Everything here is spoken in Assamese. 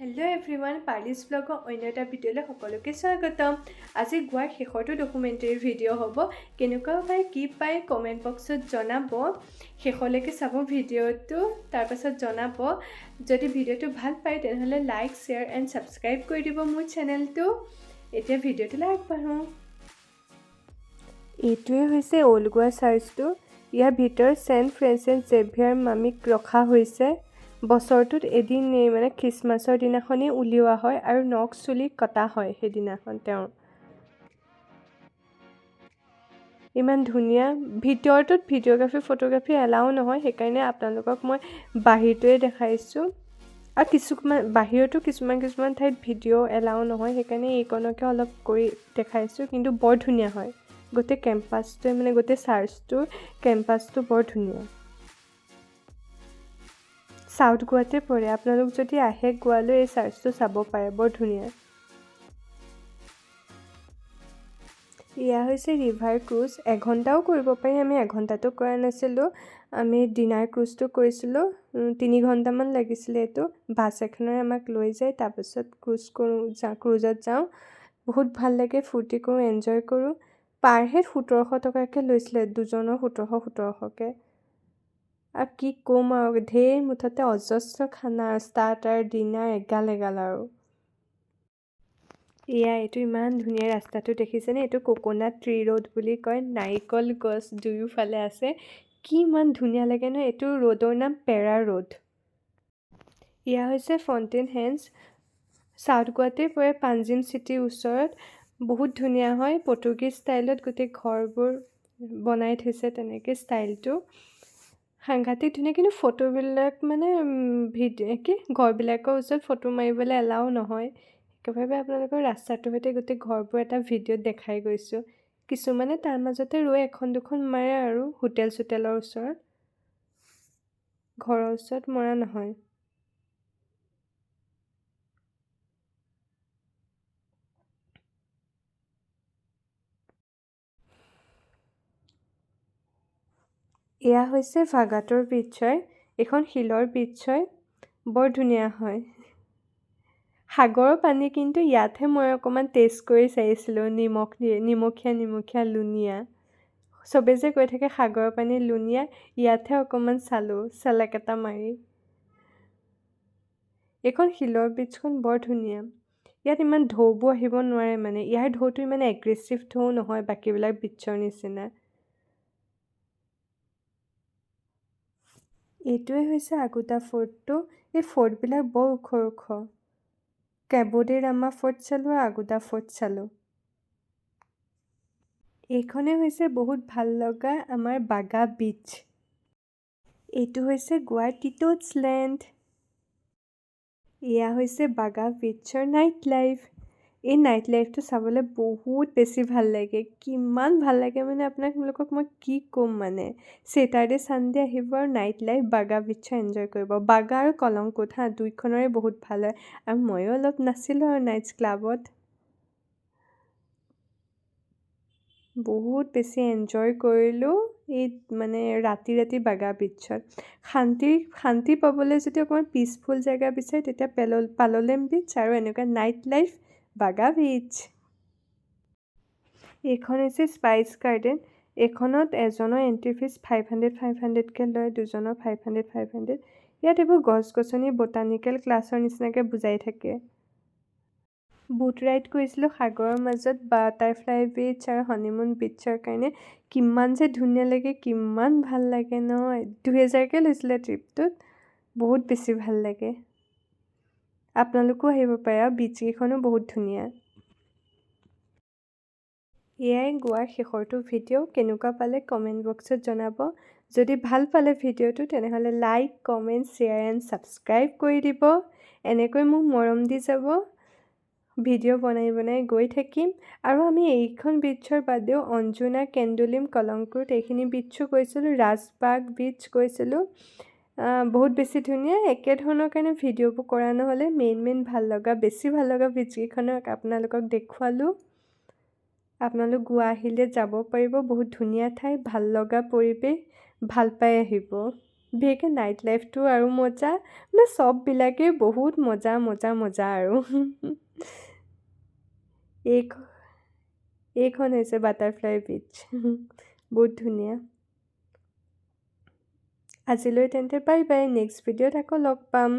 হেল্ল' এভৰিৱান, পাৰ্লিছ ব্লগৰ অন্য এটা ভিডিঅ'লৈ সকলোকে স্বাগতম। আজি গোৱাৰ শেষৰটো ডকুমেণ্টাৰী ভিডিঅ' হ'ব। কেনেকুৱা পায় কি পায় কমেণ্ট বক্সত জনাব। শেষলৈকে চাব ভিডিঅ'টো, তাৰপাছত জনাব। যদি ভিডিঅ'টো ভাল পায় তেনেহ'লে লাইক, শ্বেয়াৰ এণ্ড ছাবস্ক্ৰাইব কৰি দিব মোৰ চেনেলটো। এতিয়া ভিডিঅ'টোলৈ আগবাঢ়োঁ। এইটোৱে হৈছে অল্ড গোৱা চাৰ্চটো। ইয়াৰ ভিতৰত ছেইণ্ট ফ্ৰেন্সিছ জেভিয়াৰ মামিক ৰখা হৈছে। বছৰটোত এদিনেই মানে খ্ৰীষ্টমাছৰ দিনাখনেই উলিওৱা হয় আৰু নখ চুলি কটা হয় সেইদিনাখন তেওঁৰ। ইমান ধুনীয়া। ভিতৰটোত ভিডিঅ'গ্ৰাফী ফটোগ্ৰাফী এলাও নহয়, সেইকাৰণে আপোনালোকক মই বাহিৰটোৱে দেখাইছোঁ। আৰু বাহিৰতো কিছুমান ঠাইত ভিডিঅ' এলাও নহয়, সেইকাৰণে এইকণকে অলপ কৰি দেখাইছোঁ। কিন্তু বৰ ধুনীয়া হয় গোটেই কেম্পাছটোৱে, মানে গোটেই চাৰ্চটোৰ কেম্পাছটো বৰ ধুনীয়া। চাউথ গোৱাতে পৰে। আপোনালোক যদি আহে গোৱালৈ এই চাৰ্চটো চাব পাৰে, বৰ ধুনীয়া। এয়া হৈছে ৰিভাৰ ক্ৰুজ। এঘণ্টাও কৰিব পাৰি, আমি এঘণ্টাতো কৰা নাছিলোঁ। আমি ডিনাৰ ক্ৰুজটো কৰিছিলোঁ। 3 ঘণ্টামান লাগিছিলে। এইটো বাছ এখনেৰে আমাক লৈ যায়, তাৰপিছত ক্ৰুজত যাওঁ। বহুত ভাল লাগে, ফূৰ্তি কৰোঁ, এনজয় কৰোঁ। পাৰ হেড 1700 টকাকৈ লৈছিলে, দুজনৰ 1700কৈ। আৰু কি ক'ম আৰু, ঢেৰ মুঠতে অজস্ৰ খানা, ষ্টাৰ্টাৰ, ডিনাৰ, এগাল আৰু। এইটো ইমান ধুনীয়া ৰাস্তাটো দেখিছেনে? এইটো কোকোনাট ট্ৰি ৰোড বুলি কয়। নাৰিকল গছ দুয়োফালে আছে। কি ইমান ধুনীয়া লাগে ন? এইটো ৰোডৰ নাম পেৰা ৰোড। এয়া হৈছে ফাউণ্টেইন হেন্স। চাউথ গোৱাতে পৰে, পাঞ্জিম চিটিৰ ওচৰত। বহুত ধুনীয়া হয়, পৰ্তুগীজ ষ্টাইলত গোটেই ঘৰবোৰ বনাই থৈছে, তেনেকৈ ষ্টাইলটো সাংঘাতিক ধুনীয়া। কিন্তু ফটোবিলাক মানে ঘৰবিলাকৰ ওচৰত ফটো মাৰিবলৈ এলাও নহয়। একেবাৰে আপোনালোকৰ ৰাস্তাটোৰ সৈতে গোটেই ঘৰবোৰ এটা ভিডিঅ'ত দেখাই গৈছোঁ। কিছুমানে তাৰ মাজতে ৰৈ এখন দুখন মাৰে আৰু হোটেল চোটেলৰ ওচৰত, ঘৰৰ ওচৰত মৰা নহয়। এয়া হৈছে ভাগাটৰ বীচ হয়। এইখন শিলৰ বীচ হয়, বৰ ধুনীয়া হয়। সাগৰৰ পানী, কিন্তু ইয়াতহে মই অকণমান টেষ্ট কৰি চাইছিলোঁ, নিমখীয়া লুণীয়া। চবে যে কৈ থাকে সাগৰৰ পানী লুণীয়া, ইয়াতহে অকণমান চালোঁ চেলেক এটা মাৰি। এইখন শিলৰ বীচখন বৰ ধুনীয়া। ইয়াত ইমান ঢৌবোৰ আহিব নোৱাৰে, মানে ইয়াৰ ঢৌটো ইমান এগ্ৰেছিভ ঢৌ নহয় বাকীবিলাক বীচৰ নিচিনা। এইটোৱে হৈছে আগোটা ফৰ্টটো। এই ফৰ্টবিলাক বৰ ওখ ওখ। কেবো ডে ৰামা ফৰ্ট চালোঁ আৰু আগোটা ফৰ্ট চালোঁ। এইখনে হৈছে বহুত ভাল লগা আমাৰ বাগা বীচ। এইটো হৈছে গোৱাৰ টিটোটছলেণ্ড। এয়া হৈছে বাগা বীচৰ নাইট লাইফ। এই নাইট লাইফটো চাবলৈ বহুত বেছি ভাল লাগে। কিমান ভাল লাগে মানে আপোনালোকক মই কি ক'ম মানে। ছেটাৰডে ছানডে আহিব আৰু নাইট লাইফ বাগা বীচৰ এনজয় কৰিব। বাগা আৰু কলংকুট দুইখনৰে বহুত ভাল হয়। আৰু ময়ো অলপ নাছিলোঁ আৰু নাইটছ ক্লাবত। বহুত বেছি এনজয় কৰিলোঁ এই মানে ৰাতি বাগা বীচত। শান্তি পাবলৈ যদি অকণমান পিচফুল জেগা বিচাৰে তেতিয়া পালোলেম বীচ আৰু এনেকুৱা নাইট লাইফ বাগা বীচ। এইখন হৈছে স্পাইচ গাৰ্ডেন। এইখনত এজনৰ এণ্ট্ৰি ফিজ 500কৈ লয়, দুজনৰ 500। ইয়াত এইবোৰ গছ গছনি বটানিকেল ক্লাছৰ নিচিনাকৈ বুজাই থাকে। বুট ৰাইড কৰিছিলোঁ সাগৰৰ মাজত, বাটাৰফ্লাই বীচ আৰু হনিমুন বীচৰ কাৰণে। কিমান যে ধুনীয়া লাগে, কিমান ভাল লাগে ন। 2000কৈ লৈছিলে ট্ৰিপটোত, বহুত বেছি ভাল লাগে। আপোনালোকো আহিব পাৰে, আৰু বীচকেইখনো বহুত ধুনীয়া। এয়াই গোৱাৰ শেষৰটো ভিডিঅ'। কেনেকুৱা পালে কমেণ্ট বক্সত জনাব। যদি ভাল পালে ভিডিঅ'টো তেনেহ'লে like, comment, share and subscribe কৰি দিব। এনেকৈ মোক মৰম দি যাব। ভিডিঅ' বনাই গৈ থাকিম। আৰু আমি এইখন বীচৰ বাদেও অঞ্জুনা, কেন্দুলিম, কলংকুট এইখিনি বীচো গৈছিলোঁ, ৰাজবাগ বীচ গৈছিলোঁ। বহুত বেছি ধুনীয়া। একেধৰণৰ কাৰণে ভিডিঅ'বোৰ কৰা নহ'লে, বেছি ভাল লগা বীচকেইখনক আপোনালোকক দেখুৱালোঁ। আপোনালোক গোৱা আহিলে যাব পাৰিব। বহুত ধুনীয়া ঠাই, ভাল লগা পৰিৱেশ, ভাল পাই আহিব। বিশেষকৈ নাইট লাইফটো আৰু মজা, মানে চববিলাকেই বহুত মজা মজা মজা আৰু এইখ- এইখন হৈছে বাটাৰফ্লাই বিচ বহুত ধুনীয়া। আজিলৈ তেন্তে বাই বাই, নেক্সট ভিডিঅ'ত আকৌ লগ পাম।